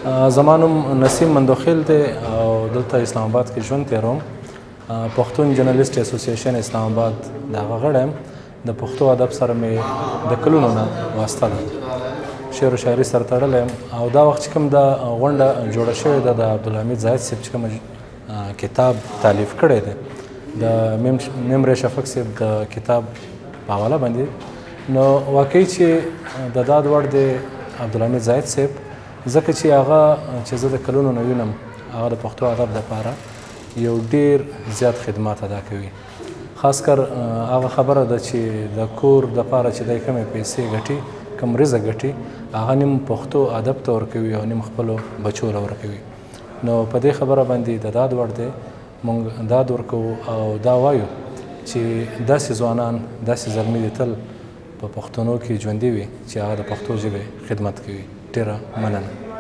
زما نوم نسیم مندوخیل دی او دلته اسلام آباد کې ژوند تېروم. پښتون جرنالست اسوسییشن اسلام آباد د هغه غړی یم. د پښتو ادب سره مې د کلونو نه واسطه ده. شعر و شاعري سره تړلی یم او دا وخت چې کوم دا غونډه جوړه شوې ده د عبدالحمید زاهد صاحب چې کوم کتاب تالیف کړی دی د ممر شفق صاحب د کتاب په حواله باندې، نو واقعي چې د داد وړ دی عبدالحمید زاهد صاحب، ځکه چې هغه چې زه د کلونو نه وینم هغه د پښتو ادب دپاره یو ډېر زیات خدمات ادا کوي. خاص کر هغه خبره ده چې د کور دپاره چې دی کمې پیسې ګټي، کم رزق ګټي، هغه نیم پښتو ادب ته ورکوي او نیم خپلو بچو له ورکوي. نو په دې خبره باندې د داد وړ دی موږ داد ورکوو او دا وایو چې داسې ځوانان داسې زلمي دي تل په پښتنو کې ژوندي وي چې هغه د پښتو ژبې خدمت کوي. ډېره مننه.